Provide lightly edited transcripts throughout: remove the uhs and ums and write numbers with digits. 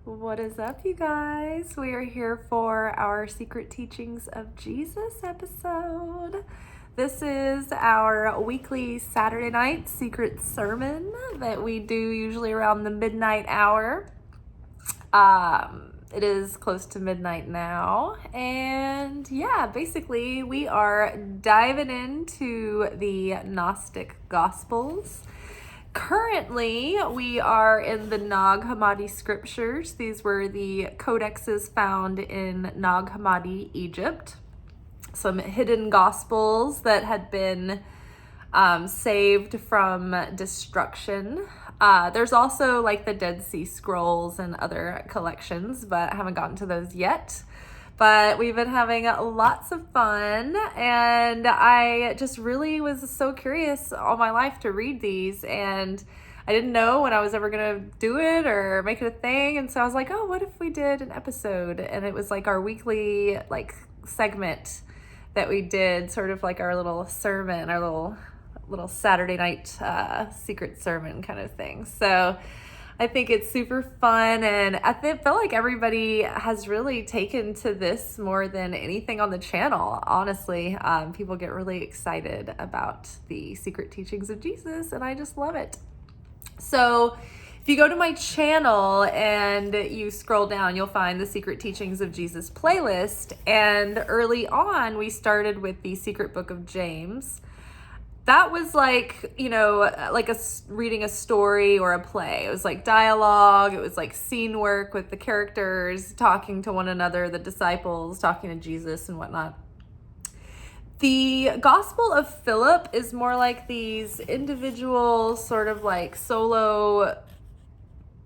What is up, you guys? We are here for our Secret Teachings of Jesus episode. This is our weekly Saturday night secret sermon that we do usually around the midnight hour. It is close to midnight now, and basically we are diving into the Gnostic Gospels. Currently, we are in the Nag Hammadi scriptures. These were the codexes found in Nag Hammadi, Egypt. Some hidden gospels that had been saved from destruction. There's also like the Dead Sea Scrolls and other collections, but I haven't gotten to those yet. But we've been having lots of fun, and I just really was so curious all my life to read these, and I didn't know when I was ever gonna do it or make it a thing, and so I was like, oh, what if we did an episode? And it was like our weekly segment that we did, sort of like our little sermon, our little Saturday night secret sermon kind of thing. So I think it's super fun, and I feel like everybody has really taken to this more than anything on the channel, honestly. People get really excited about the secret teachings of Jesus, and I just love it. So if you go to my channel and you scroll down, you'll find the Secret Teachings of Jesus playlist, and early on we started with the Secret Book of James. That was reading a story or a play. It was like dialogue. It was like scene work with the characters talking to one another, the disciples talking to Jesus and whatnot. The Gospel of Philip is more like these individual sort of like solo,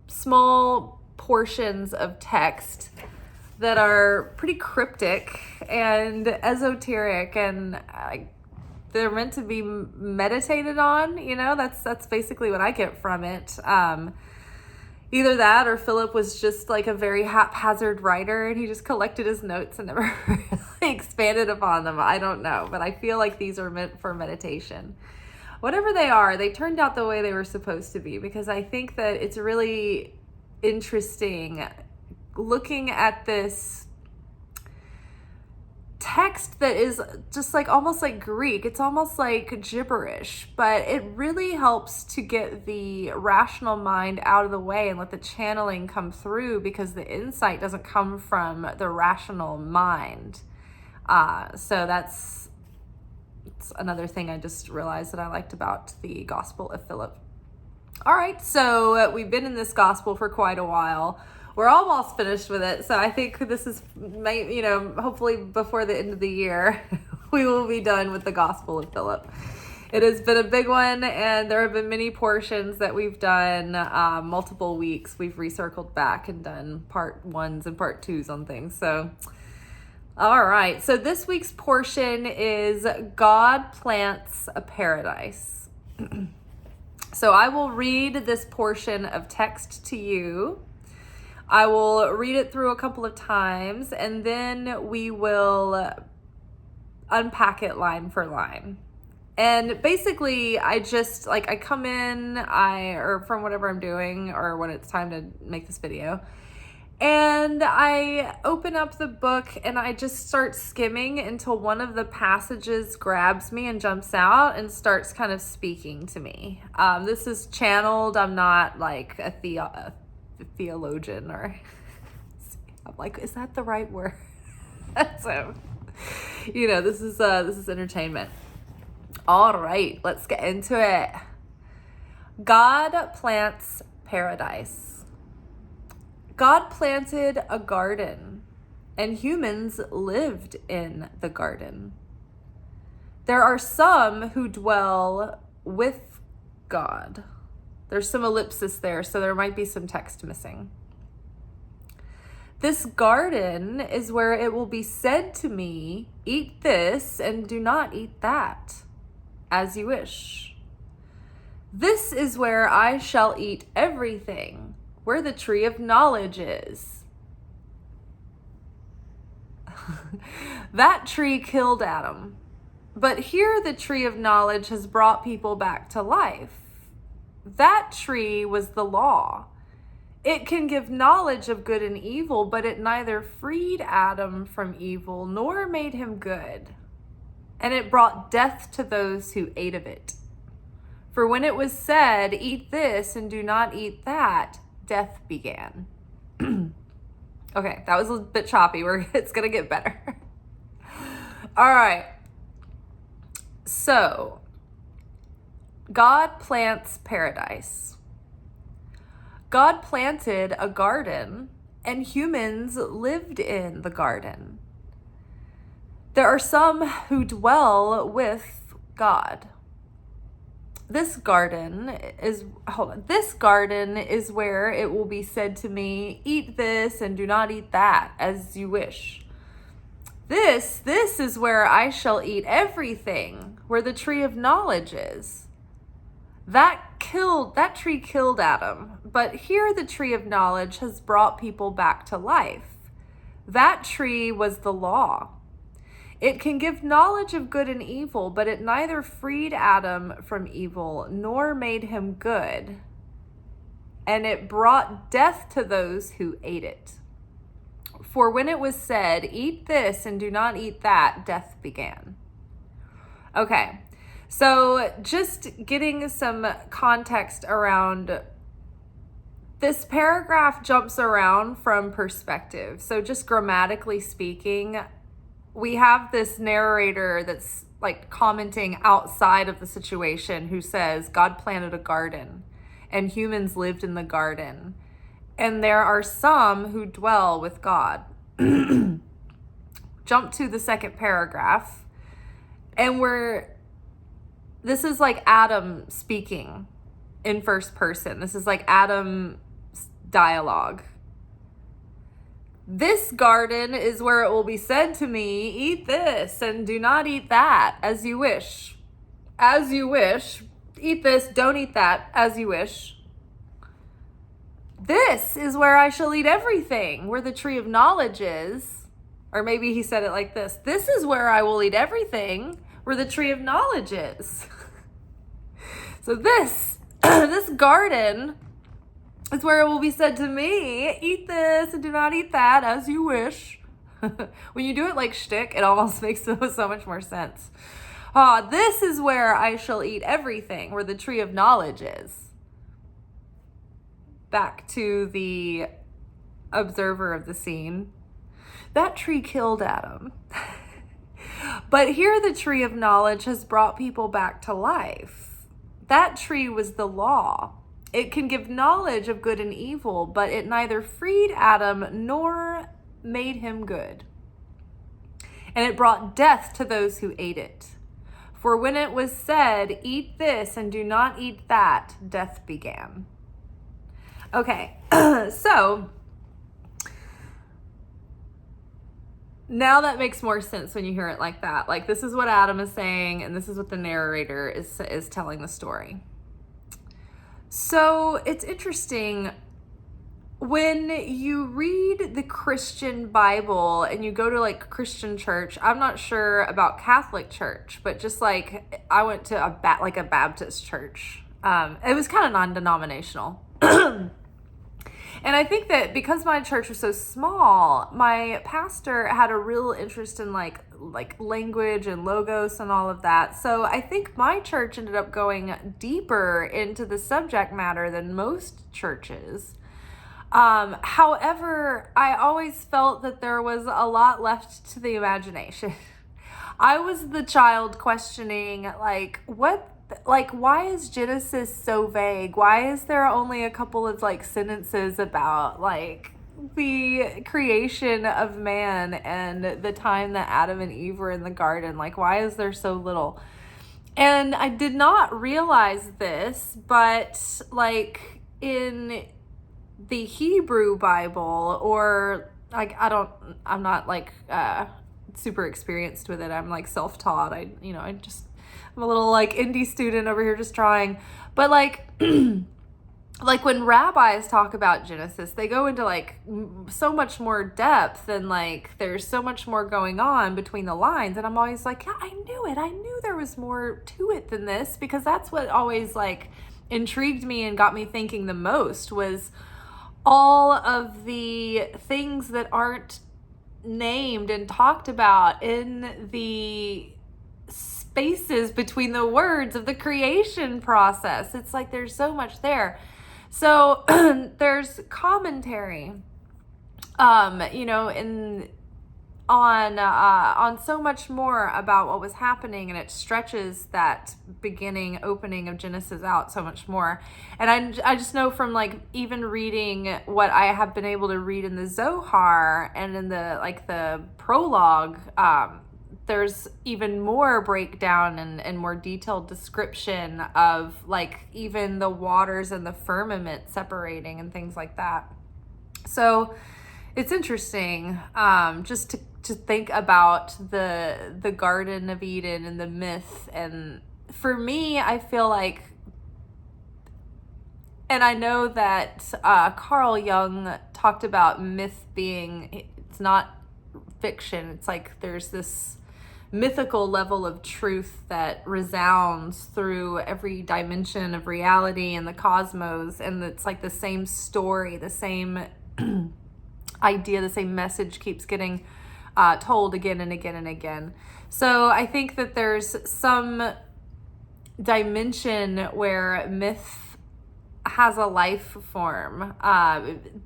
small portions of text that are pretty cryptic and esoteric, and they're meant to be meditated on, that's basically what I get from it. Either that or Philip was just like a very haphazard writer and he just collected his notes and never really expanded upon them. I don't know, but I feel like these are meant for meditation. Whatever they are, they turned out the way they were supposed to be, because I think that it's really interesting looking at this text that is just like almost like Greek. It's almost like gibberish, but it really helps to get the rational mind out of the way and let the channeling come through, because the insight doesn't come from the rational mind. So that's another thing I just realized that I liked about the Gospel of Philip. All right, so we've been in this gospel for quite a while. We're almost finished with it, so I think this is, hopefully before the end of the year, we will be done with the Gospel of Philip. It has been a big one, and there have been many portions that we've done multiple weeks. We've recircled back and done part ones and part twos on things. So, all right. So this week's portion is God Plants a Paradise. So I will read this portion of text to you. I will read it through a couple of times, and then we will unpack it line for line. And basically, I come in, or from whatever I'm doing, or when it's time to make this video, and I open up the book and I just start skimming until one of the passages grabs me and jumps out and starts kind of speaking to me. This is channeled. I'm not like a theologian, or I'm like, is that the right word? So, this is entertainment. All right, let's get into it. God plants paradise. God planted a garden, and humans lived in the garden. There are some who dwell with God. There's some ellipsis there, so there might be some text missing. This garden is where it will be said to me, eat this and do not eat that, as you wish. This is where I shall eat everything, where the tree of knowledge is. That tree killed Adam, but here the tree of knowledge has brought people back to life. That tree was the law. It can give knowledge of good and evil, but it neither freed Adam from evil nor made him good. And it brought death to those who ate of it. For when it was said, eat this and do not eat that, death began. Okay, that was a bit choppy. It's going to get better. All right. So, God plants paradise. God planted a garden, and humans lived in the garden. There are some who dwell with God. This garden is where it will be said to me, eat this and do not eat that, as you wish. This is where I shall eat everything, where the tree of knowledge is. That tree killed Adam, but here the tree of knowledge has brought people back to life. That tree was the law. It can give knowledge of good and evil, but it neither freed Adam from evil nor made him good. And it brought death to those who ate it. For when it was said, eat this and do not eat that, death began. Okay, so just getting some context around this paragraph jumps around from perspective. So just grammatically speaking, we have this narrator that's like commenting outside of the situation who says God planted a garden and humans lived in the garden. And there are some who dwell with God. Jump to the second paragraph. And this is like Adam speaking in first person. This is like Adam's dialogue. This garden is where it will be said to me, eat this and do not eat that, as you wish. As you wish. Eat this, don't eat that, as you wish. This is where I shall eat everything, where the tree of knowledge is. Or maybe he said it like this. This is where I will eat everything, where the tree of knowledge is. So this garden is where it will be said to me, eat this and do not eat that, as you wish. When you do it like shtick, it almost makes so much more sense. This is where I shall eat everything, where the tree of knowledge is. Back to the observer of the scene. That tree killed Adam. But here the tree of knowledge has brought people back to life. That tree was the law. It can give knowledge of good and evil, but it neither freed Adam nor made him good. And it brought death to those who ate it. For when it was said, eat this and do not eat that, death began. Okay, so now that makes more sense when you hear it like that. Like, this is what Adam is saying, and this is what the narrator is telling the story. So it's interesting when you read the Christian Bible and you go to like Christian church. I'm not sure about Catholic church, but just like I went to a Baptist church. It was kind of non-denominational. And I think that because my church was so small, my pastor had a real interest in like language and logos and all of that. So I think my church ended up going deeper into the subject matter than most churches. However, I always felt that there was a lot left to the imagination. I was the child questioning, why is Genesis so vague? Why is there only a couple of sentences about the creation of man and the time that Adam and Eve were in the garden? Why is there so little? And I did not realize this, but in the Hebrew Bible, or I'm not super experienced with it. I'm self-taught. I'm a little indie student over here just trying. But when rabbis talk about Genesis, they go into so much more depth and there's so much more going on between the lines. And I'm always yeah, I knew it. I knew there was more to it than this, because that's what always intrigued me and got me thinking the most was all of the things that aren't named and talked about in the spaces between the words of the creation process. It's like there's so much there. So there's commentary, in on so much more about what was happening, and it stretches that beginning opening of Genesis out so much more. And I just know from like even reading what I have been able to read in the Zohar and in the prologue, there's even more breakdown and more detailed description of like even the waters and the firmament separating and things like that. So it's interesting, just to think about the Garden of Eden and the myth. And for me, I feel like, and I know that Carl Jung talked about myth being, it's not fiction. It's like there's this mythical level of truth that resounds through every dimension of reality and the cosmos, and it's like the same story, the same idea, the same message keeps getting told again and again and again. So I think that there's some dimension where myth has a life form.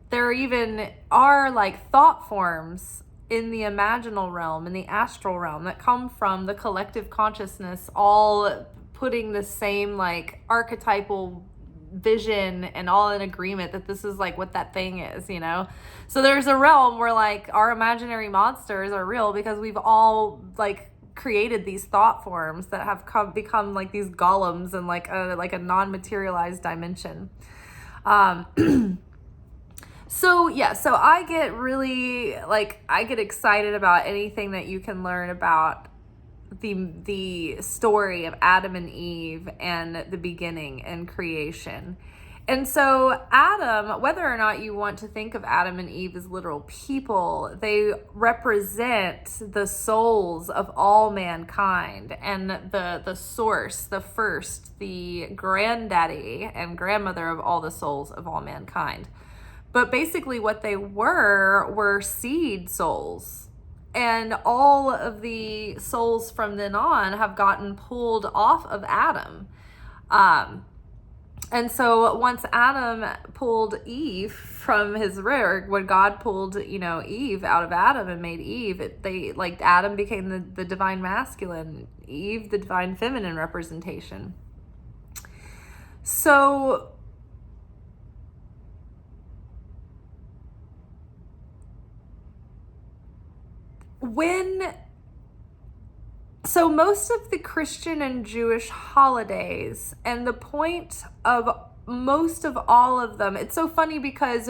There even are like thought forms in the imaginal realm, in the astral realm, that come from the collective consciousness, all putting the same like archetypal vision and all in agreement that this is like what that thing is, so there's a realm where like our imaginary monsters are real because we've all like created these thought forms that have become like these golems in like a non-materialized dimension. So I get really I get excited about anything that you can learn about the story of Adam and Eve and the beginning and creation. And so Adam, whether or not you want to think of Adam and Eve as literal people, they represent the souls of all mankind and the source, the first, the granddaddy and grandmother of all the souls of all mankind. But basically what they were seed souls. And all of the souls from then on have gotten pulled off of Adam. And so once Adam pulled Eve from his rear, when God pulled, Eve out of Adam and made Eve, Adam became the divine masculine, Eve the divine feminine representation. So most of the Christian and Jewish holidays, and the point of most of all of them, it's so funny because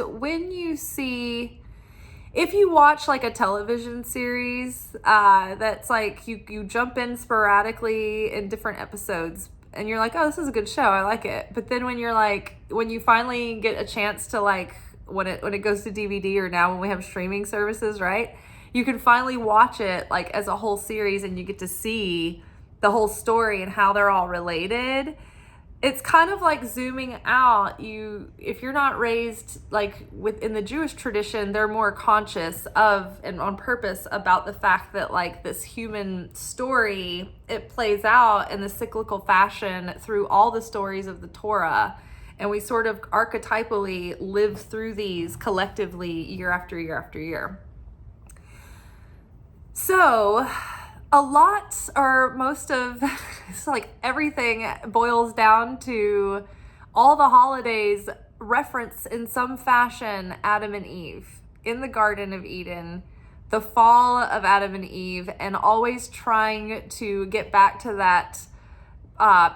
if you watch like a television series that's like you jump in sporadically in different episodes and you're like, oh, this is a good show, I like it. But then when you finally get a chance to when it goes to DVD, or now when we have streaming services, right? You can finally watch it like as a whole series and you get to see the whole story and how they're all related. It's kind of like zooming out. If you're not raised like within the Jewish tradition, they're more conscious of and on purpose about the fact that like this human story, it plays out in the cyclical fashion through all the stories of the Torah. And we sort of archetypally live through these collectively year after year after year. So a lot, or most of, it's like everything boils down to all the holidays reference in some fashion Adam and Eve in the Garden of Eden, the fall of Adam and Eve, and always trying to get back to that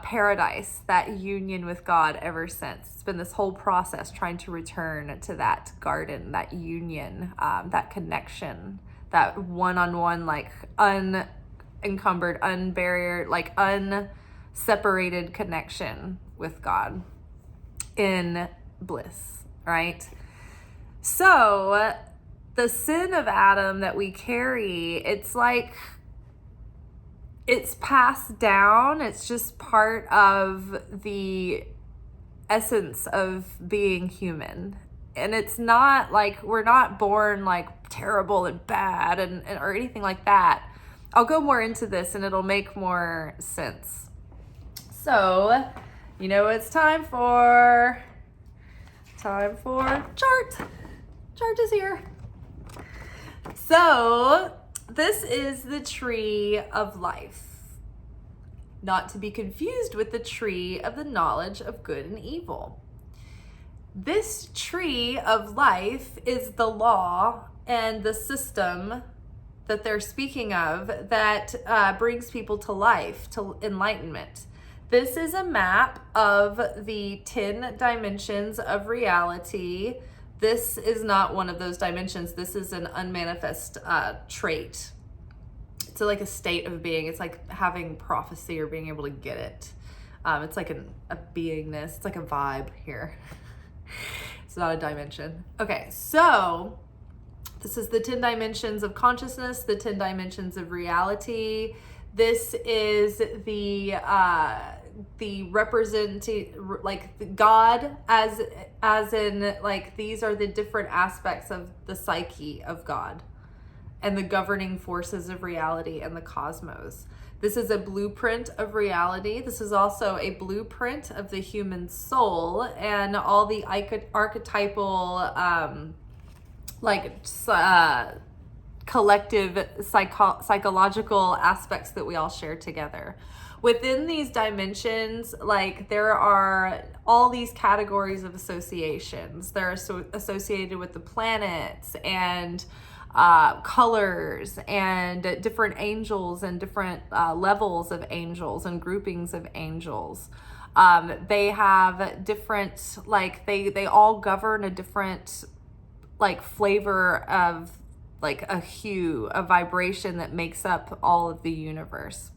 paradise, that union with God ever since. It's been this whole process trying to return to that garden, that union, that connection, that one-on-one, like unencumbered, unbarriered, like unseparated connection with God in bliss, right? So the sin of Adam that we carry, it's like it's passed down. It's just part of the essence of being human. And it's not like we're not born like terrible and bad or anything like that. I'll go more into this and it'll make more sense. So, you know, it's time for chart. Chart is here. So, this is the tree of life. Not to be confused with the tree of the knowledge of good and evil. This tree of life is the law and the system that they're speaking of that brings people to life, to enlightenment. This is a map of the 10 dimensions of reality. This is not one of those dimensions. This is an unmanifest trait. It's like a state of being. It's like having prophecy or being able to get it. It's like a beingness. It's like a vibe here. It's not a dimension. Okay, so this is the 10 dimensions of consciousness, the 10 dimensions of reality. This is the like God as in like these are the different aspects of the psyche of God and the governing forces of reality and the cosmos. This is a blueprint of reality. This is also a blueprint of the human soul and all the archetypal collective psychological aspects that we all share together. Within these dimensions, like there are all these categories of associations. They're associated with the planets and colors and different angels and different levels of angels and groupings of angels. They have different, like they all govern a different like flavor of like a hue, a vibration that makes up all of the universe.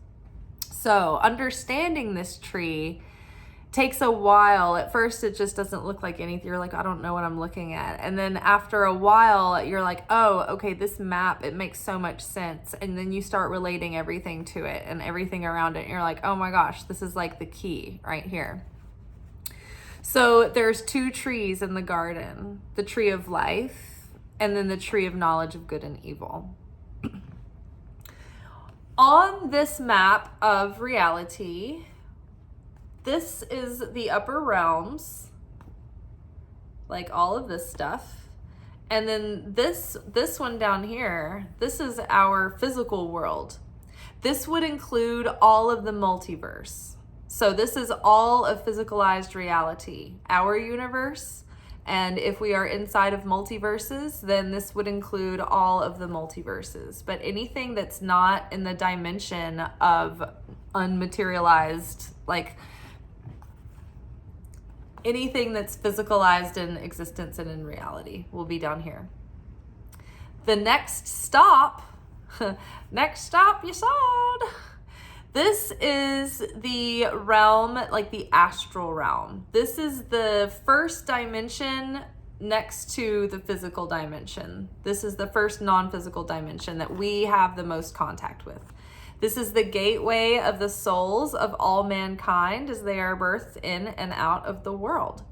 So understanding this tree takes a while. At first, it just doesn't look like anything. You're like, I don't know what I'm looking at. And then after a while, you're like, oh, okay, this map, it makes so much sense. And then you start relating everything to it and everything around it. And you're like, oh my gosh, this is like the key right here. So there's 2 trees in the garden, the tree of life and then the tree of knowledge of good and evil. On this map of reality, this is the upper realms, like all of this stuff. And then this one down here, this is our physical world. This would include all of the multiverse. So this is all of physicalized reality, our universe. And if we are inside of multiverses, then this would include all of the multiverses. But anything that's not in the dimension of unmaterialized, like anything that's physicalized in existence and in reality will be down here. The next stop, Yesod. This is the realm, like the astral realm. This is the first dimension next to the physical dimension. This is the first non-physical dimension that we have the most contact with. This is the gateway of the souls of all mankind as they are birthed in and out of the world.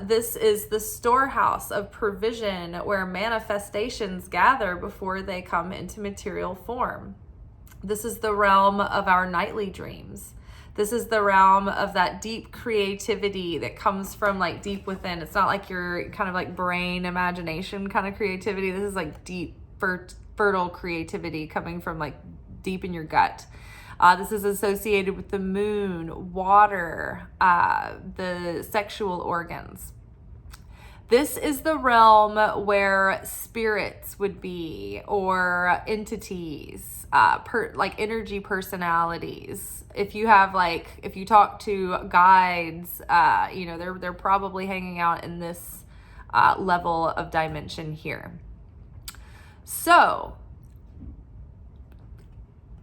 This is the storehouse of provision where manifestations gather before they come into material form. This is the realm of our nightly dreams. This is the realm of that deep creativity that comes from like deep within. It's not like your kind of like brain imagination kind of creativity. This is like deep, fertile creativity coming from like deep in your gut. This is associated with the moon, water, the sexual organs. This is the realm where spirits would be, or entities, like energy personalities. If you talk to guides, they're probably hanging out in this level of dimension here. So,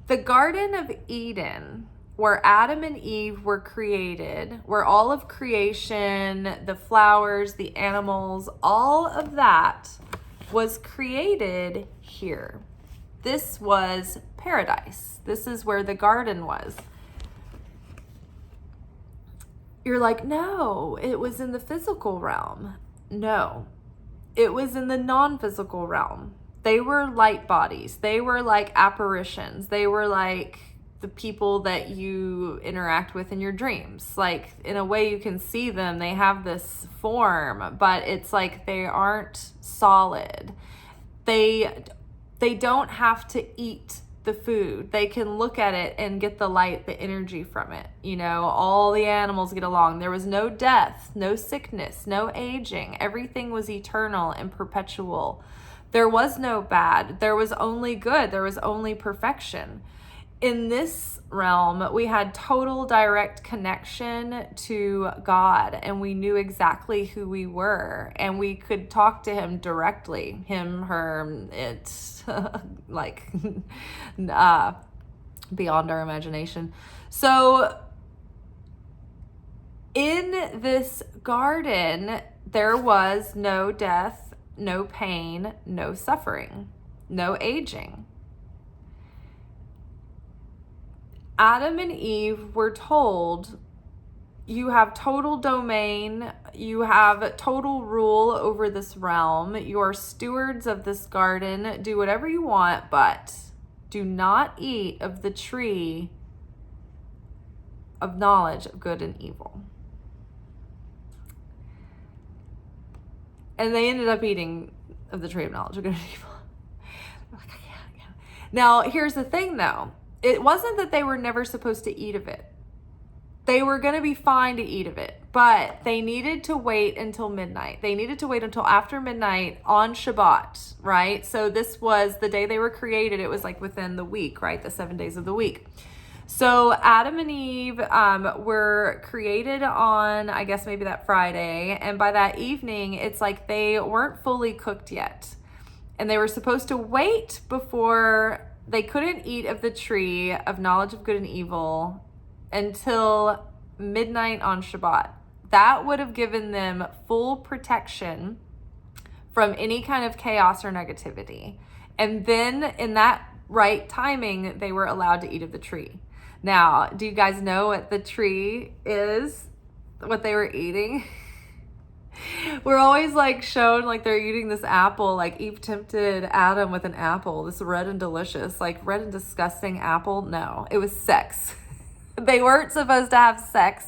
the Garden of Eden, where Adam and Eve were created, where all of creation, the flowers, the animals, all of that was created here. This was paradise. This is where the garden was. You're like, no, it was in the physical realm. No, it was in the non-physical realm. They were light bodies. They were like apparitions. They were like the people that you interact with in your dreams. Like, in a way, you can see them. They have this form, but it's like they aren't solid. They don't have to eat the food. They can look at it and get the light, the energy from it. You know, all the animals get along. There was no death, no sickness, no aging. Everything was eternal and perpetual. There was no bad. There was only good. There was only perfection. In this realm, we had total direct connection to God, and we knew exactly who we were, and we could talk to him directly. Him, her, it, like beyond our imagination. So in this garden, there was no death, no pain, no suffering, no aging. Adam and Eve were told, you have total domain, you have total rule over this realm, you are stewards of this garden, do whatever you want, but do not eat of the tree of knowledge of good and evil. And they ended up eating of the tree of knowledge of good and evil. Like, I can't. Now, here's the thing though. It wasn't that they were never supposed to eat of it. They were going to be fine to eat of it, but they needed to wait until midnight. They needed to wait until after midnight on Shabbat, right? So this was the day they were created. It was like within the week, right? The 7 days of the week. So Adam and Eve were created on, I guess, maybe that Friday. And by that evening, it's like they weren't fully cooked yet. And they were supposed to wait before they couldn't eat of the tree of knowledge of good and evil until midnight on Shabbat. That would have given them full protection from any kind of chaos or negativity. And then in that right timing, they were allowed to eat of the tree. Now, do you guys know what the tree is? What they were eating? We're always like shown like they're eating this apple, like Eve tempted Adam with an apple, this red and delicious, like red and disgusting apple. No, it was sex. They weren't supposed to have sex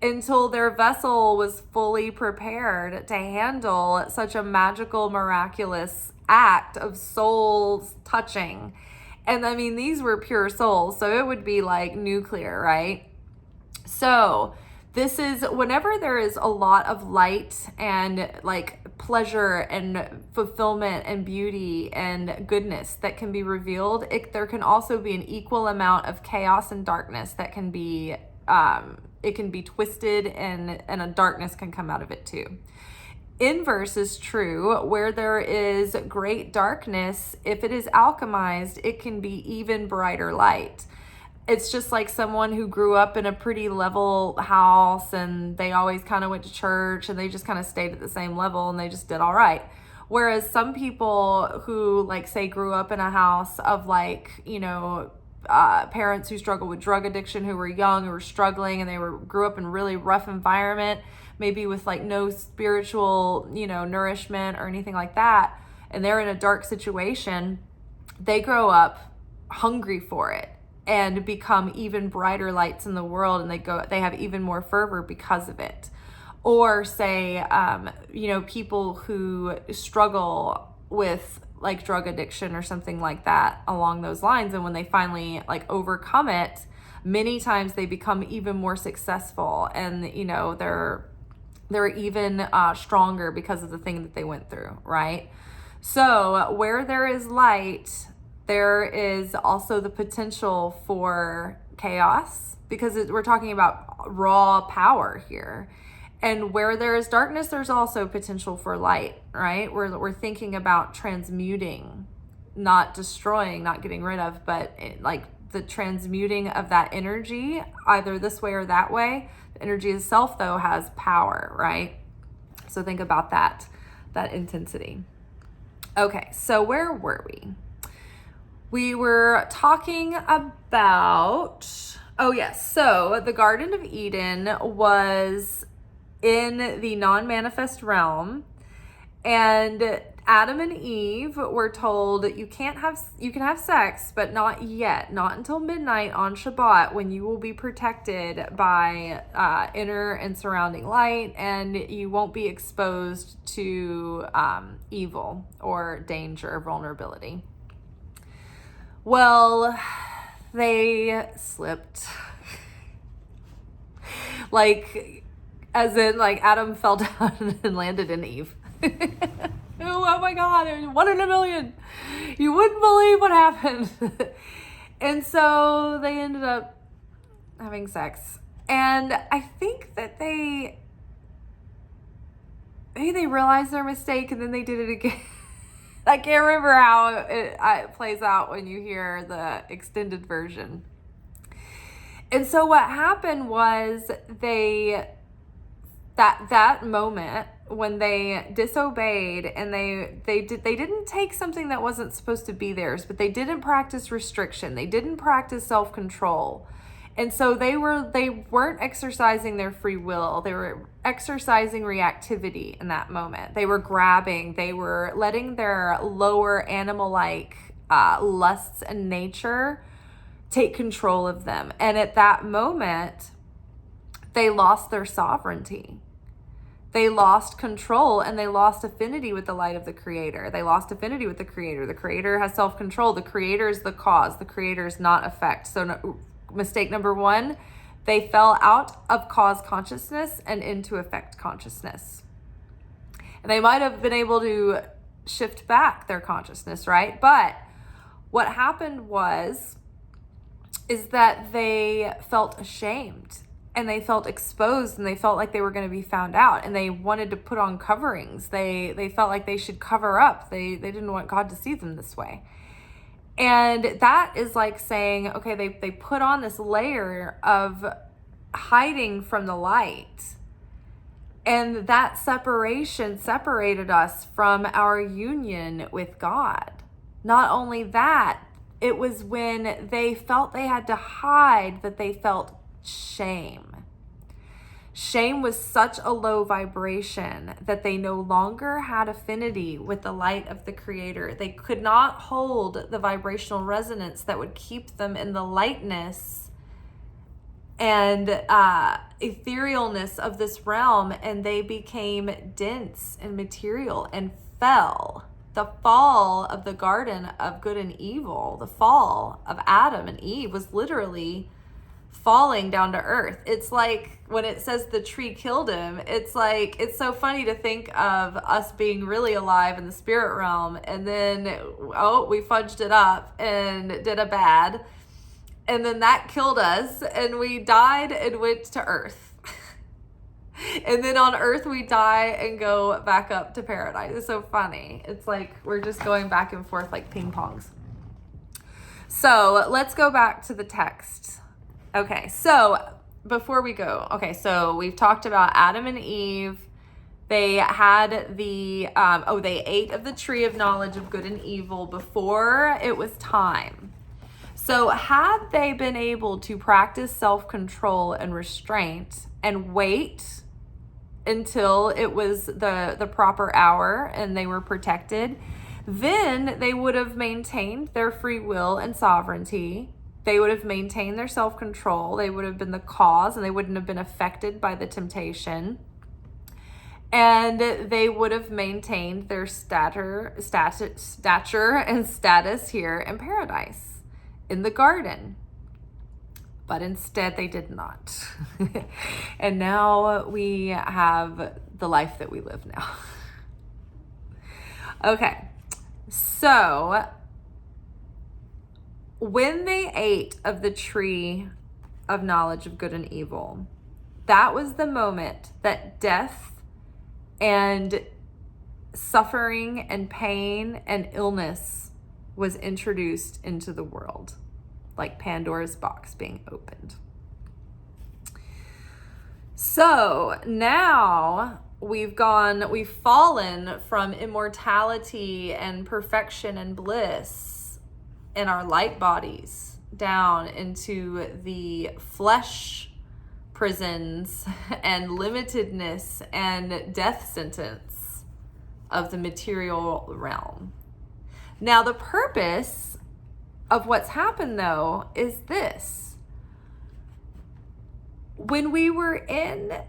until their vessel was fully prepared to handle such a magical, miraculous act of souls touching. And I mean, these were pure souls, so it would be like nuclear, right? So this is whenever there is a lot of light and like pleasure and fulfillment and beauty and goodness that can be revealed, there can also be an equal amount of chaos and darkness that can be, it can be twisted and a darkness can come out of it too. Inverse is true. Where there is great darkness, if it is alchemized, it can be even brighter light. It's just like someone who grew up in a pretty level house and they always kind of went to church and they just kind of stayed at the same level and they just did all right. Whereas some people who like say grew up in a house of like, you know, parents who struggle with drug addiction, who were young, who were struggling, and they grew up in a really rough environment, maybe with like no spiritual, you know, nourishment or anything like that, and they're in a dark situation, they grow up hungry for it and become even brighter lights in the world, and they have even more fervor because of it. Or say, you know, people who struggle with like drug addiction or something like that along those lines, and when they finally like overcome it, many times they become even more successful, and you know, they're even stronger because of the thing that they went through, right? So where there is light, there is also the potential for chaos, because we're talking about raw power here. And where there is darkness, there's also potential for light, right? We're thinking about transmuting, not destroying, not getting rid of, but like the transmuting of that energy, either this way or that way. The energy itself, though, has power, right? So think about that intensity. Okay, so where were we? We were talking about, oh yes, so the Garden of Eden was in the non-manifest realm, And Adam and Eve were told you can have sex, but not yet, not until midnight on Shabbat, when you will be protected by inner and surrounding light, and you won't be exposed to evil or danger or vulnerability. Well, they slipped. Like, as in, like, Adam fell down and landed in Eve. Oh my God, 1 in a million. You wouldn't believe what happened. And so they ended up having sex. And I think that maybe they realized their mistake and then they did it again. I can't remember how it plays out when you hear the extended version. And so what happened was that moment when they disobeyed and they didn't take something that wasn't supposed to be theirs, but they didn't practice restriction. They didn't practice self-control. And so they weren't exercising their free will. They were exercising reactivity in that moment. They were grabbing, they were letting their lower animal-like lusts and nature take control of them. And at that moment, they lost their sovereignty. They lost control and they lost affinity with the light of the Creator. They lost affinity with the Creator. The Creator has self-control. The Creator is the cause. The Creator is not effect. So mistake number 1, they fell out of cause consciousness and into effect consciousness. And they might have been able to shift back their consciousness, right? But what happened is that they felt ashamed and they felt exposed and they felt like they were going to be found out and they wanted to put on coverings. They felt like they should cover up. They didn't want God to see them this way. And that is like saying, okay, they put on this layer of hiding from the light. And that separation separated us from our union with God. Not only that, it was when they felt they had to hide that they felt shame. Shame was such a low vibration that they no longer had affinity with the light of the Creator. They could not hold the vibrational resonance that would keep them in the lightness and etherealness of this realm, and they became dense and material and fell. The fall of the Garden of Good and Evil, the fall of Adam and Eve, was literally falling down to earth. It's like when it says the tree killed him, it's like, it's so funny to think of us being really alive in the spirit realm and then, we fudged it up and did a bad. And then that killed us and we died and went to earth. And then on earth we die and go back up to paradise. It's so funny. It's like we're just going back and forth like ping pongs. So let's go back to the text. Okay, so before we go, so we've talked about Adam and Eve. They had they ate of the tree of knowledge of good and evil before it was time. So had they been able to practice self-control and restraint and wait until it was the proper hour and they were protected, then they would have maintained their free will and sovereignty. They would have maintained their self-control. They would have been the cause and they wouldn't have been affected by the temptation. And they would have maintained their stature and status here in paradise, in the garden. But instead they did not. And now we have the life that we live now. Okay, so when they ate of the tree of knowledge of good and evil, that was the moment that death and suffering and pain and illness was introduced into the world, like Pandora's box being opened. So now we've fallen from immortality and perfection and bliss in our light bodies down into the flesh prisons and limitedness and death sentence of the material realm. Now, the purpose of what's happened, though, is this. When we were in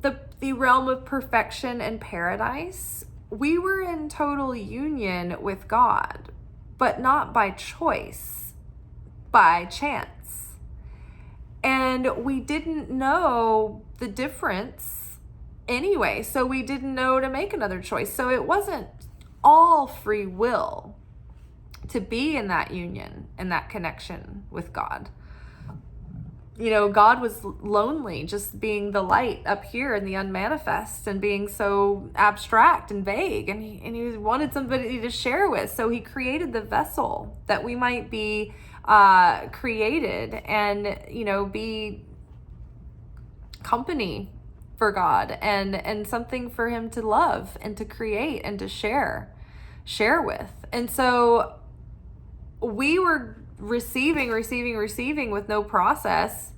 the realm of perfection and paradise, we were in total union with God, but not by choice, by chance. And we didn't know the difference anyway, so we didn't know to make another choice. So it wasn't all free will to be in that union and that connection with God. You know, God was lonely just being the light up here in the unmanifest and being so abstract and vague, and he wanted somebody to share with. So he created the vessel that we might be created and, you know, be company for God and something for him to love and to create and to share with. And so we were receiving with no process.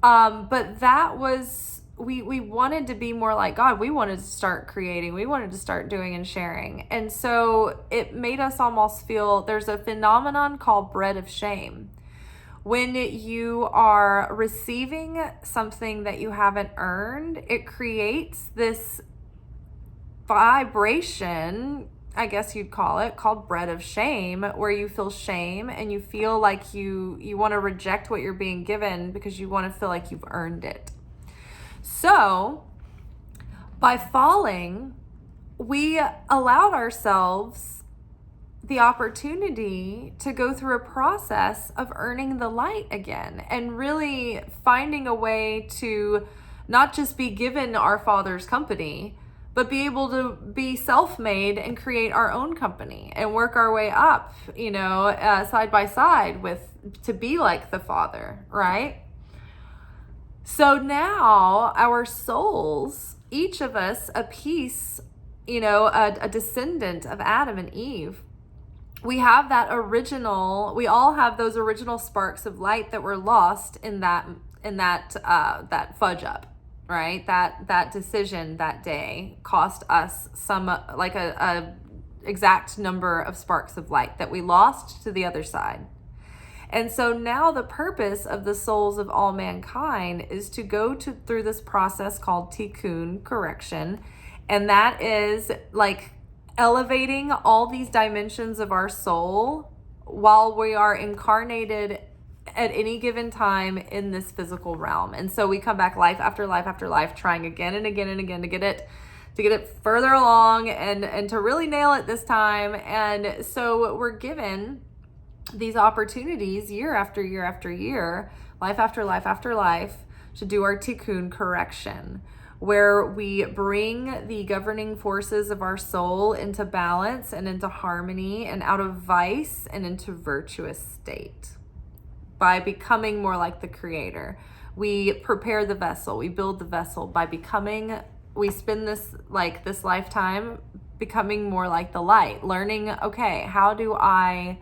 But that was, we wanted to be more like God. We wanted to start creating. We wanted to start doing and sharing. And so it made us almost feel, there's a phenomenon called bread of shame. When you are receiving something that you haven't earned, it creates this vibration, I guess you'd call it, called bread of shame, where you feel shame and you feel like you want to reject what you're being given because you want to feel like you've earned it. So by falling, we allowed ourselves the opportunity to go through a process of earning the light again and really finding a way to not just be given our Father's company, but be able to be self-made and create our own company and work our way up, you know, side by side to be like the Father, right? So now our souls, each of us a piece, you know, a descendant of Adam and Eve, we have we all have those original sparks of light that were lost in that fudge up. Right? That decision that day cost us some, like a exact number of sparks of light that we lost to the other side. And so now the purpose of the souls of all mankind is to go through this process called Tikkune, correction. And that is like elevating all these dimensions of our soul while we are incarnated at any given time in this physical realm. And so we come back life after life after life, trying again and again and again to get it further along and to really nail it this time. And so we're given these opportunities year after year after year, life after life after life, to do our Tikkune correction, where we bring the governing forces of our soul into balance and into harmony and out of vice and into virtuous state. By becoming more like the Creator. We prepare the vessel, we build the vessel by we spend this lifetime becoming more like the light, learning, okay, how do I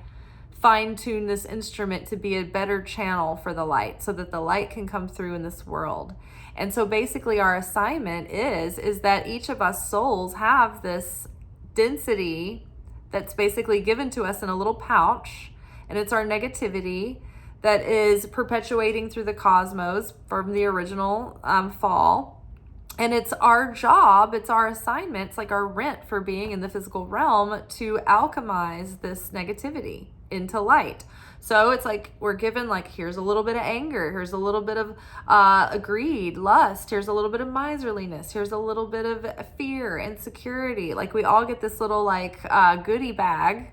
fine tune this instrument to be a better channel for the light so that the light can come through in this world. And so basically our assignment is that each of us souls have this density that's basically given to us in a little pouch, and it's our negativity that is perpetuating through the cosmos from the original fall. And it's our job, it's our assignment, it's like our rent for being in the physical realm to alchemize this negativity into light. So it's like we're given, like, here's a little bit of anger, here's a little bit of greed, lust, here's a little bit of miserliness, here's a little bit of fear, insecurity. Like we all get this little goodie bag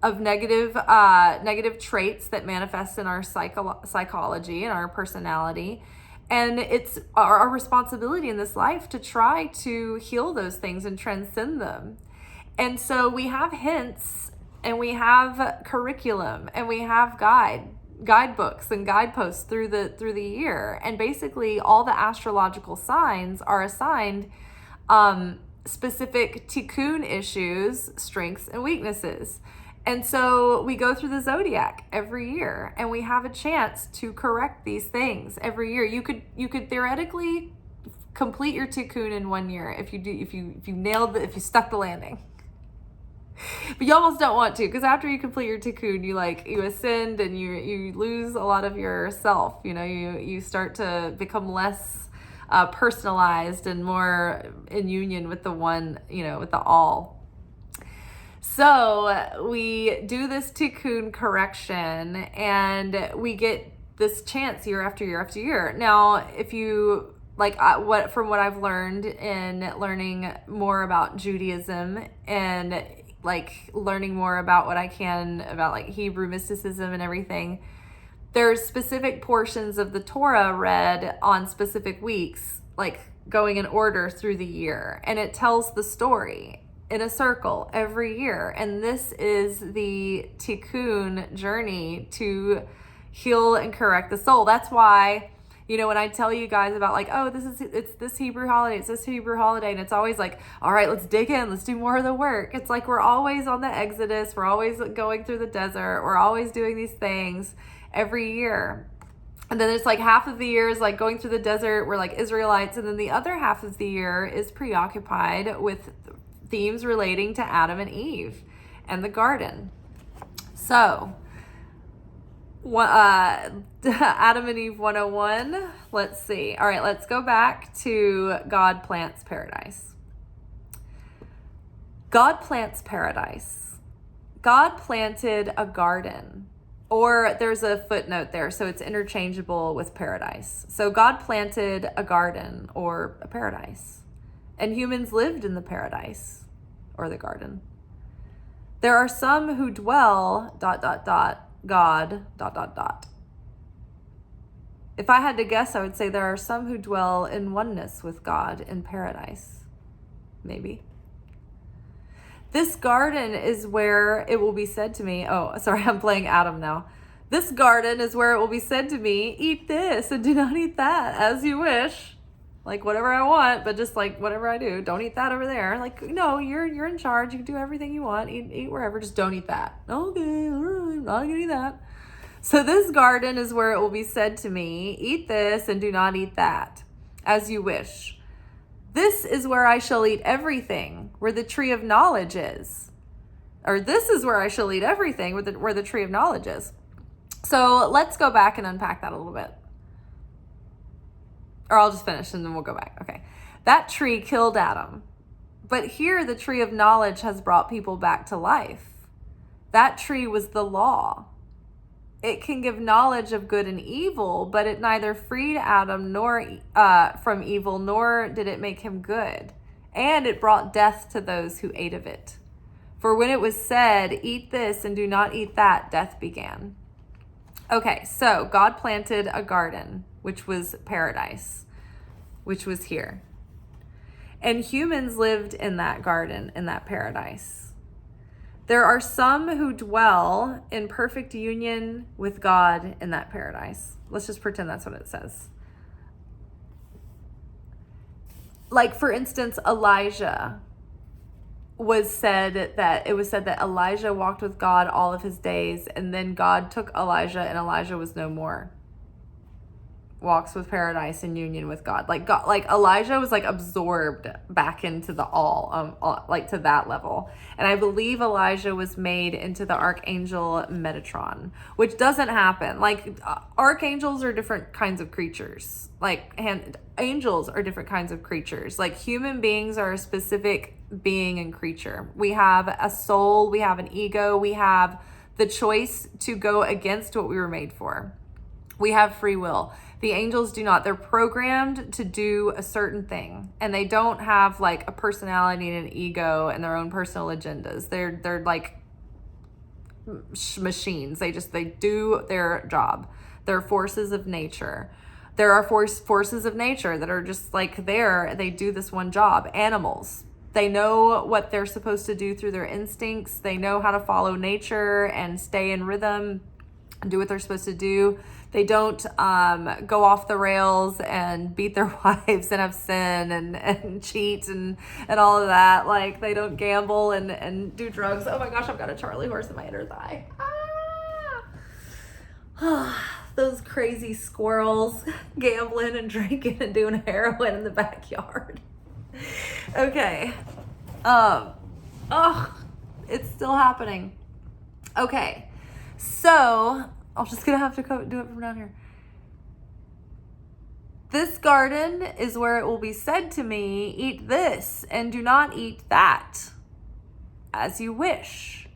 of negative traits that manifest in our psychology and our personality. And it's our responsibility in this life to try to heal those things and transcend them. And so we have hints and we have curriculum and we have guidebooks and guideposts through the year. And basically all the astrological signs are assigned specific tikkun issues, strengths and weaknesses. And so we go through the zodiac every year and we have a chance to correct these things every year. You could theoretically complete your tikkun in 1 year if you nailed if you stuck the landing. But you almost don't want to, because after you complete your tikkun, you ascend and you lose a lot of yourself. You start to become less personalized and more in union with the one, with the all. So we do this tikkun correction, and we get this chance year after year after year. Now, if you from what I've learned in learning more about Judaism and learning more about what I can about Hebrew mysticism and everything, there's specific portions of the Torah read on specific weeks, going in order through the year, and it tells the story in a circle every year. And this is the tikkun journey to heal and correct the soul. That's why, when I tell you guys about it's this Hebrew holiday, it's this Hebrew holiday, and it's always all right, let's dig in, let's do more of the work. It's we're always on the Exodus, we're always going through the desert, we're always doing these things every year. And then it's half of the year is going through the desert, we're Israelites, and then the other half of the year is preoccupied with themes relating to Adam and Eve and the garden. So Adam and Eve 101. Let's see. All right, let's go back to God plants paradise. God plants paradise. God planted a garden, or there's a footnote there, so it's interchangeable with paradise. So God planted a garden or a paradise, and humans lived in the paradise or the garden. There are some who dwell ... God ... If I had to guess, I would say there are some who dwell in oneness with God in paradise. Maybe. This garden is where it will be said to me, oh, sorry, I'm playing Adam now. This garden is where it will be said to me, eat this and do not eat that, as you wish. Whatever I want, but just whatever I do, don't eat that over there. No, you're in charge. You can do everything you want. Eat wherever, just don't eat that. Okay, all right, not gonna eat that. So this garden is where it will be said to me, eat this and do not eat that, as you wish. This is where I shall eat everything, where the tree of knowledge is. Or this is where I shall eat everything, where the tree of knowledge is. So let's go back and unpack that a little bit. Or I'll just finish and then we'll go back. Okay. That tree killed Adam. But here the tree of knowledge has brought people back to life. That tree was the law. It can give knowledge of good and evil, but it neither freed Adam from evil, nor did it make him good. And it brought death to those who ate of it. For when it was said, eat this and do not eat that, death began. Okay, so God planted a garden, which was paradise, which was here. And humans lived in that garden, in that paradise. There are some who dwell in perfect union with God in that paradise. Let's just pretend that's what it says. For instance, Elijah it was said that Elijah walked with God all of his days, and then God took Elijah and Elijah was no more. Walks with paradise in union with God. Elijah was absorbed back into the all, to that level. And I believe Elijah was made into the archangel Metatron, which doesn't happen. Archangels are different kinds of creatures. Angels are different kinds of creatures. Human beings are a specific being and creature. We have a soul, we have an ego, we have the choice to go against what we were made for. We have free will. The angels do not. They're programmed to do a certain thing, and they don't have a personality and an ego and their own personal agendas. They're machines. They do their job. They're forces of nature. There are forces of nature that are just there. They do this one job. Animals. They know what they're supposed to do through their instincts. They know how to follow nature and stay in rhythm and do what they're supposed to do. They don't go off the rails and beat their wives and have sin and cheat and all of that. They don't gamble and do drugs. Oh my gosh, I've got a Charlie horse in my inner thigh. Ah! those crazy squirrels gambling and drinking and doing heroin in the backyard. Okay. It's still happening. Okay. So, I'm just going to have to do it from down here. This garden is where it will be said to me, eat this and do not eat that, as you wish.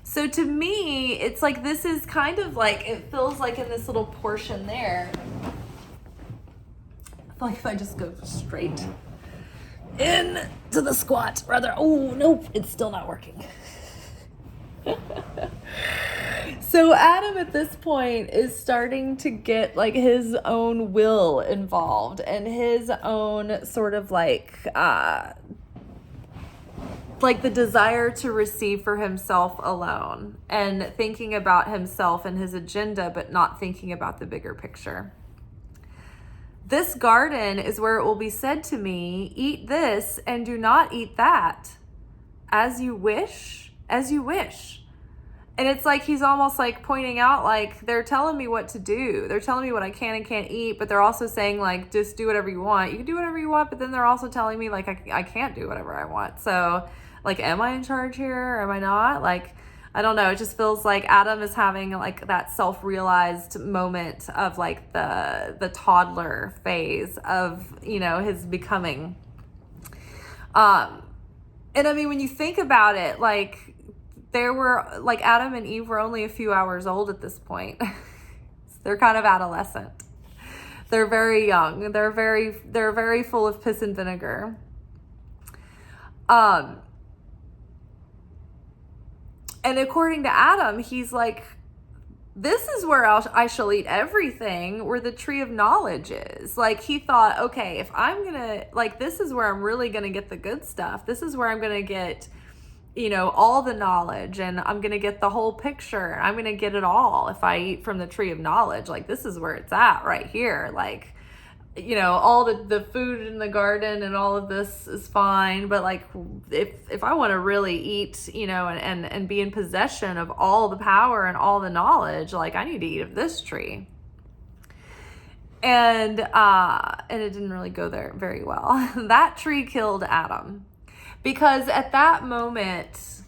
So to me, it's like this is kind of like, it feels like in this little portion there. I feel like if I just go straight in to the squat, rather, oh, nope, it's still not working. So Adam at this point is starting to get like his own will involved and his own sort of like the desire to receive for himself alone and thinking about himself and his agenda, but not thinking about the bigger picture. This garden is where it will be said to me, eat this and do not eat that, as you wish, as you wish. And it's like he's almost like pointing out, like, they're telling me what to do. They're telling me what I can and can't eat, but they're also saying, like, just do whatever you want. You can do whatever you want, but then they're also telling me, like, I can't do whatever I want. So, like, am I in charge here or am I not? Like, I don't know. It just feels like Adam is having, like, that self-realized moment of, like, the toddler phase of, you know, his becoming. And, I mean, when you think about it, like, there were, like, Adam and Eve were only a few hours old at this point. They're kind of adolescent. They're very young. They're very full of piss and vinegar. And according to Adam, he's like, this is where I shall eat everything, where the tree of knowledge is. Like, he thought, okay, if I'm gonna, like, this is where I'm really gonna get the good stuff. This is where I'm gonna get, you know, all the knowledge, and I'm going to get the whole picture. I'm going to get it all if I eat from the tree of knowledge. Like, this is where it's at right here. Like, you know, all the food in the garden and all of this is fine. But like, if I want to really eat, you know, and be in possession of all the power and all the knowledge, like, I need to eat of this tree. And it didn't really go there very well. That tree killed Adam. Because at that moment,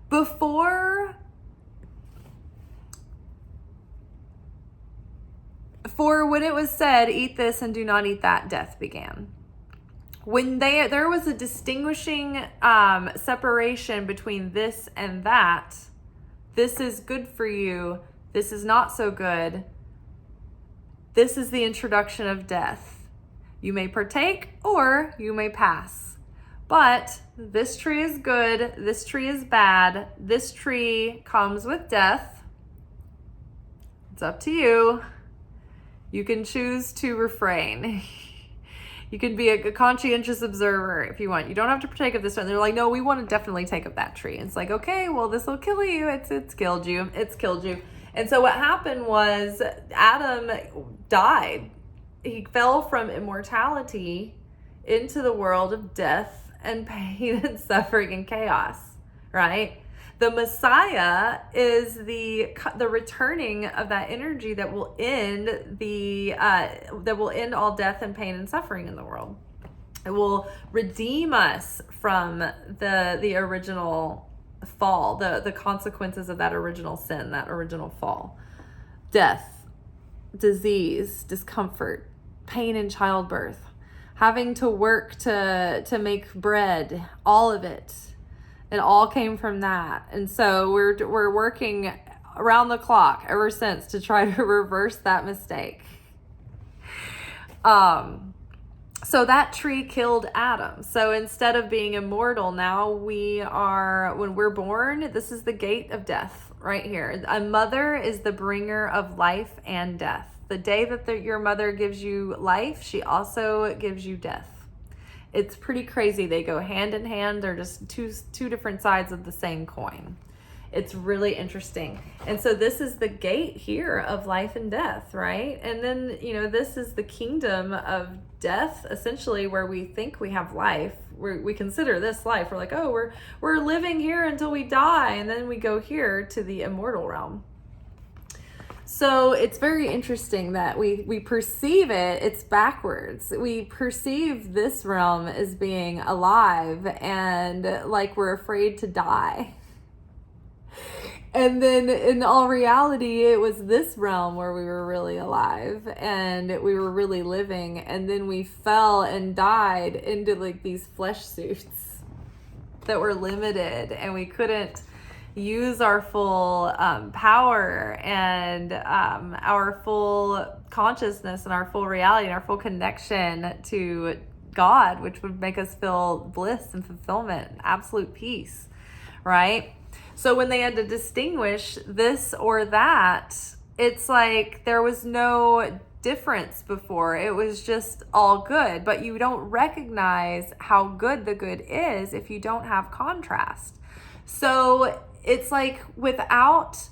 for when it was said, eat this and do not eat that, death began. When there was a distinguishing separation between this and that, this is good for you, this is not so good, this is the introduction of death. You may partake or you may pass. But this tree is good, this tree is bad, this tree comes with death. It's up to you. You can choose to refrain. You can be a conscientious observer if you want. You don't have to partake of this one. They're like, no, we want to definitely take of that tree. It's like, okay, well, this will kill you. It's killed you. It's killed you. And so what happened was Adam died. He fell from immortality into the world of death and pain and suffering and chaos, right? The Messiah is the returning of that energy that will end all death and pain and suffering in the world. It will redeem us from the original fall, the consequences of that original sin, that original fall. Death, disease, discomfort, pain in childbirth, having to work to make bread, all of it. It all came from that. And so we're working around the clock ever since to try to reverse that mistake. So that tree killed Adam. So instead of being immortal, now when we're born, this is the gate of death right here. A mother is the bringer of life and death. The day that your mother gives you life, she also gives you death. It's pretty crazy. They go hand in hand. They're just two different sides of the same coin. It's really interesting. And so this is the gate here of life and death, right? And then, this is the kingdom of death, essentially, where we think we have life. We consider this life. We're like, oh, we're living here until we die. And then we go here to the immortal realm. So it's very interesting that we perceive it's backwards. We perceive this realm as being alive and like we're afraid to die. And then in all reality, it was this realm where we were really alive and we were really living. And then we fell and died into like these flesh suits that were limited, and we couldn't use our full power and our full consciousness and our full reality and our full connection to God, which would make us feel bliss and fulfillment and absolute peace, right? So when they had to distinguish this or that, it's like there was no difference before. It was just all good, but you don't recognize how good the good is if you don't have contrast. So it's like without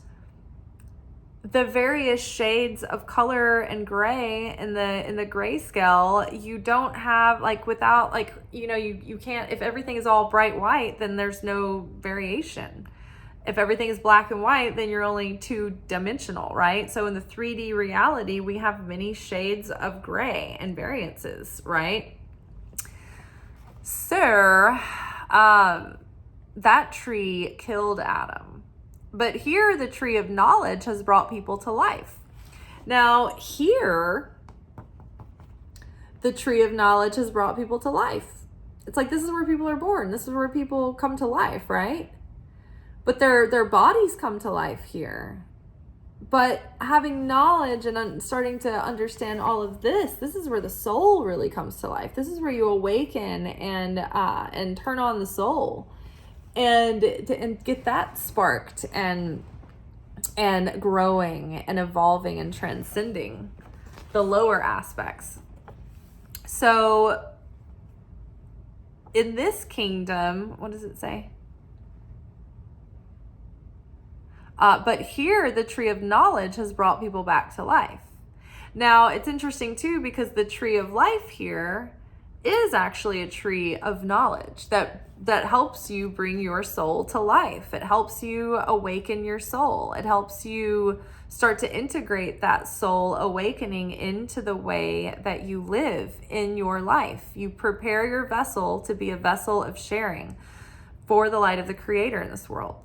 the various shades of color and gray in the grayscale, you don't have like, without like, you can't, if everything is all bright white, then there's no variation. If everything is black and white, then you're only two-dimensional, right? So in the 3D reality, we have many shades of gray and variances, right? So that tree killed Adam. But here, the tree of knowledge has brought people to life. Now, here, the tree of knowledge has brought people to life. It's like this is where people are born. This is where people come to life, right? But their bodies come to life here. But having knowledge and starting to understand all of this is where the soul really comes to life. This is where you awaken and turn on the soul and get that sparked and growing and evolving and transcending the lower aspects. So in this kingdom, what does it say? But here, the tree of knowledge has brought people back to life. Now, it's interesting too, because the tree of life here is actually a tree of knowledge that helps you bring your soul to life. It helps you awaken your soul. It helps you start to integrate that soul awakening into the way that you live in your life. You prepare your vessel to be a vessel of sharing for the light of the Creator in this world.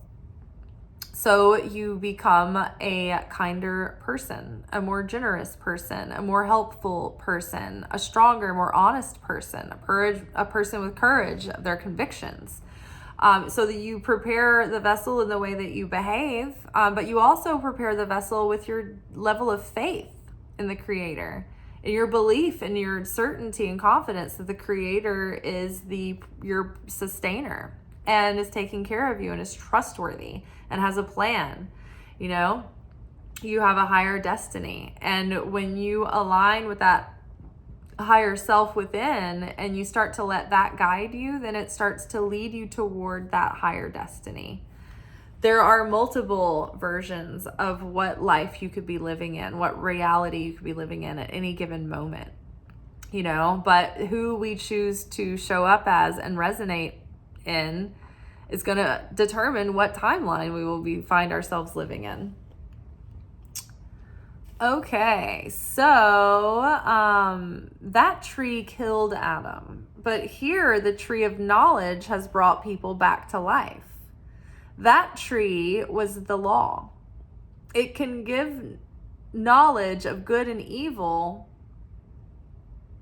So you become a kinder person, a more generous person, a more helpful person, a stronger, more honest person, a person with courage of their convictions. So that you prepare the vessel in the way that you behave, but you also prepare the vessel with your level of faith in the Creator, in your belief and your certainty and confidence that the Creator is your sustainer and is taking care of you and is trustworthy and has a plan. You have a higher destiny. And when you align with that higher self within and you start to let that guide you, then it starts to lead you toward that higher destiny. There are multiple versions of what life you could be living in, what reality you could be living in at any given moment, but who we choose to show up as and resonate in is going to determine what timeline we will find ourselves living in. Okay, so that tree killed Adam, but here the tree of knowledge has brought people back to life. That tree was the law. It can give knowledge of good and evil,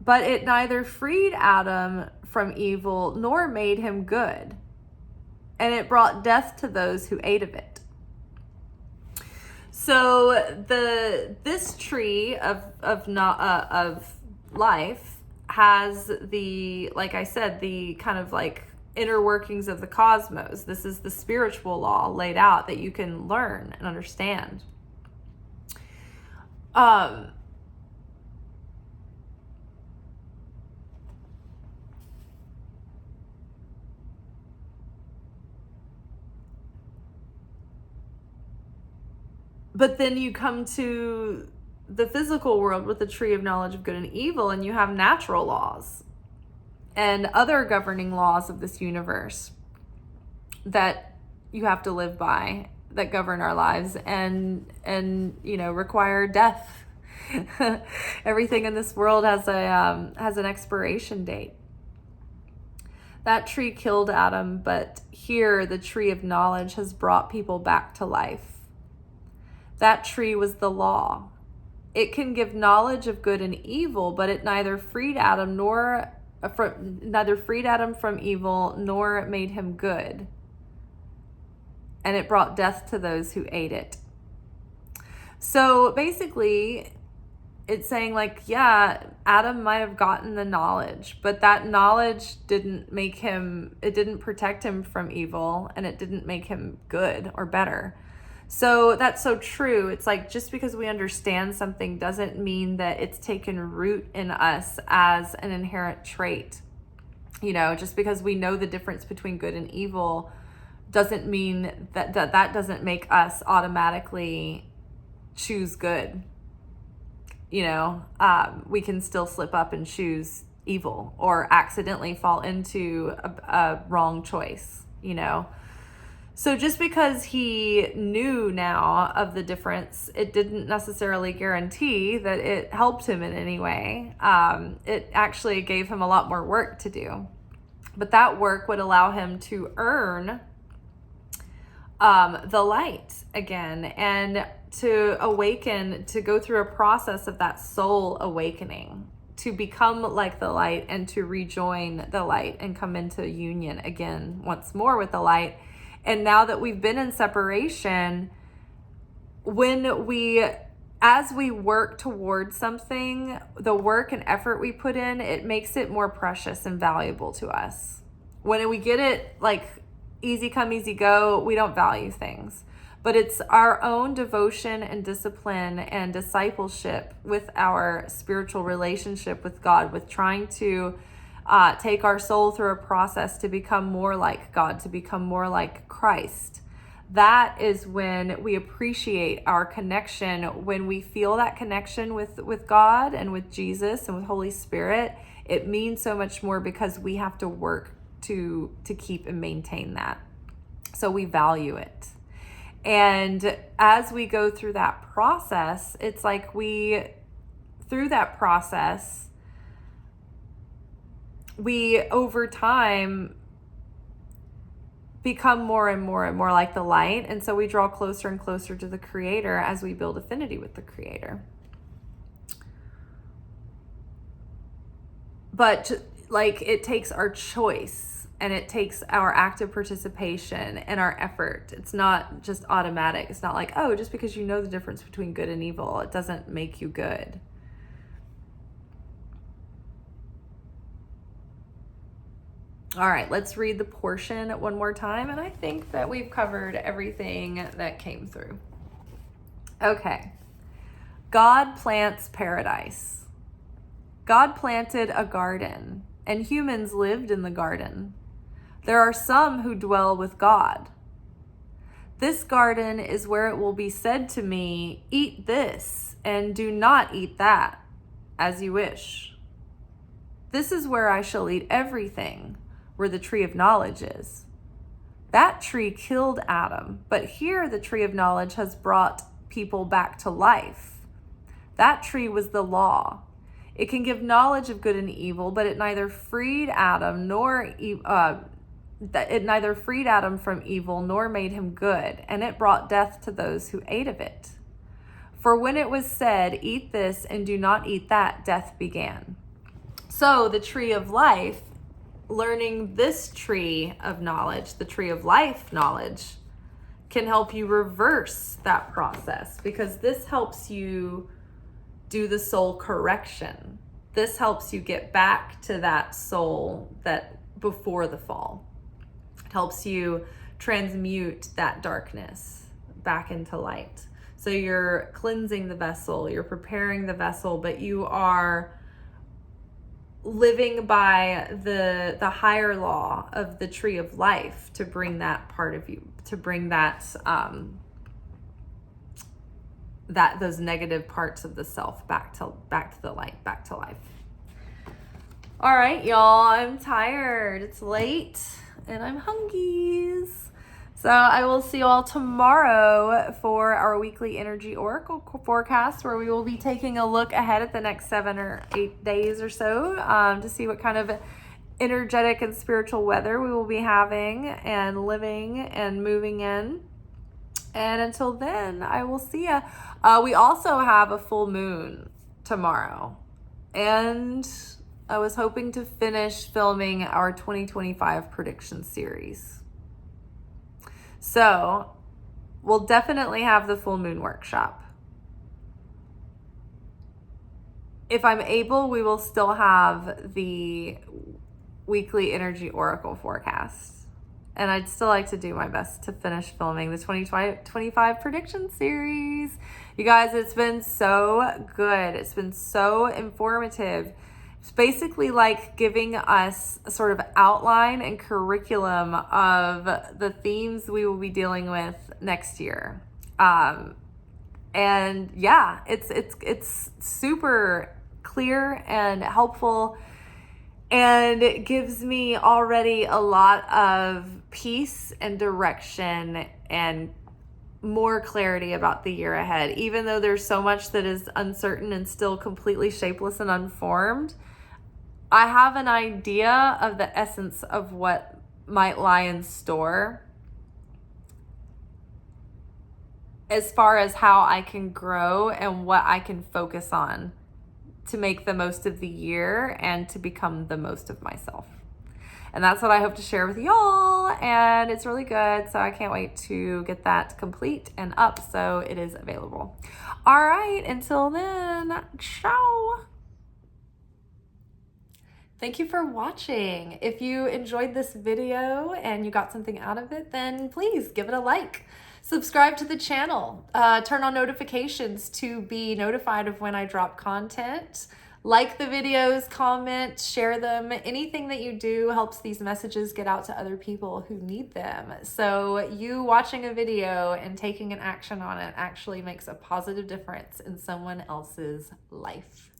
but it neither freed Adam from evil nor made him good. And it brought death to those who ate of it. So this tree of life has like I said, the kind of like inner workings of the cosmos. This is the spiritual law laid out that you can learn and understand. But then you come to the physical world with the tree of knowledge of good and evil, and you have natural laws and other governing laws of this universe that you have to live by, that govern our lives and require death. Everything in this world has an expiration date. That tree killed Adam, but here the tree of knowledge has brought people back to life. That tree was the law. It can give knowledge of good and evil, but it neither freed Adam from evil nor made him good. And it brought death to those who ate it. So basically, it's saying like, yeah, Adam might have gotten the knowledge, but that knowledge didn't protect him from evil, and it didn't make him good or better. So that's so true. It's like, just because we understand something doesn't mean that it's taken root in us as an inherent trait. Just because we know the difference between good and evil doesn't mean that doesn't make us automatically choose good. We can still slip up and choose evil or accidentally fall into a wrong choice, So just because he knew now of the difference, it didn't necessarily guarantee that it helped him in any way. It actually gave him a lot more work to do. But that work would allow him to earn the light again, and to awaken, to go through a process of that soul awakening, to become like the light and to rejoin the light and come into union again once more with the light. And now that we've been in separation, as we work towards something, the work and effort we put in, it makes it more precious and valuable to us. When we get it like easy come, easy go, we don't value things. But it's our own devotion and discipline and discipleship with our spiritual relationship with God, with trying to take our soul through a process to become more like God, to become more like Christ. That is when we appreciate our connection, when we feel that connection with God and with Jesus and with Holy Spirit. It means so much more because we have to work to keep and maintain that. So we value it. And as we go through that process, it's like through that process, we over time become more and more and more like the light. And so we draw closer and closer to the Creator as we build affinity with the Creator. But like, it takes our choice. And it takes our active participation and our effort. It's not just automatic. It's not like, oh, just because you know the difference between good and evil, it doesn't make you good. All right, let's read the portion one more time. And I think that we've covered everything that came through. Okay. God plants paradise. God planted a garden, and humans lived in the garden. There are some who dwell with God. This garden is where it will be said to me, eat this and do not eat that, as you wish. This is where I shall eat everything, where the tree of knowledge is. That tree killed Adam, but here the tree of knowledge has brought people back to life. That tree was the law. It can give knowledge of good and evil, but it neither freed Adam from evil nor made him good, and it brought death to those who ate of it. For when it was said, eat this and do not eat that, death began. So the tree of life, learning this tree of knowledge, the tree of life knowledge, can help you reverse that process, because this helps you do the soul correction. This helps you get back to that soul that before the fall. It helps you transmute that darkness back into light. So you're cleansing the vessel, you're preparing the vessel, but you are living by the higher law of the tree of life to bring that part of you, to bring that those negative parts of the self back to the light, back to life. All right, y'all, I'm tired. It's late and I'm hungry. So I will see you all tomorrow for our weekly energy oracle forecast, where we will be taking a look ahead at the next 7 or 8 days or so to see what kind of energetic and spiritual weather we will be having and living and moving in. And until then, I will see ya. We also have a full moon tomorrow. And I was hoping to finish filming our 2025 prediction series. So we'll definitely have the full moon workshop. If I'm able, we will still have the weekly energy oracle forecast. And I'd still like to do my best to finish filming the 2025 prediction series. You guys, it's been so good. It's been so informative. It's basically like giving us a sort of outline and curriculum of the themes we will be dealing with next year. And yeah, it's super clear and helpful. And it gives me already a lot of peace and direction and more clarity about the year ahead. Even though there's so much that is uncertain and still completely shapeless and unformed, I have an idea of the essence of what might lie in store as far as how I can grow and what I can focus on to make the most of the year and to become the most of myself. And that's what I hope to share with y'all. And it's really good. So I can't wait to get that complete and up so it is available. All right. Until then, ciao. Thank you for watching. If you enjoyed this video and you got something out of it, then please give it a like. Subscribe to the channel. Turn on notifications to be notified of when I drop content. Like the videos, comment, share them. Anything that you do helps these messages get out to other people who need them. So you watching a video and taking an action on it actually makes a positive difference in someone else's life.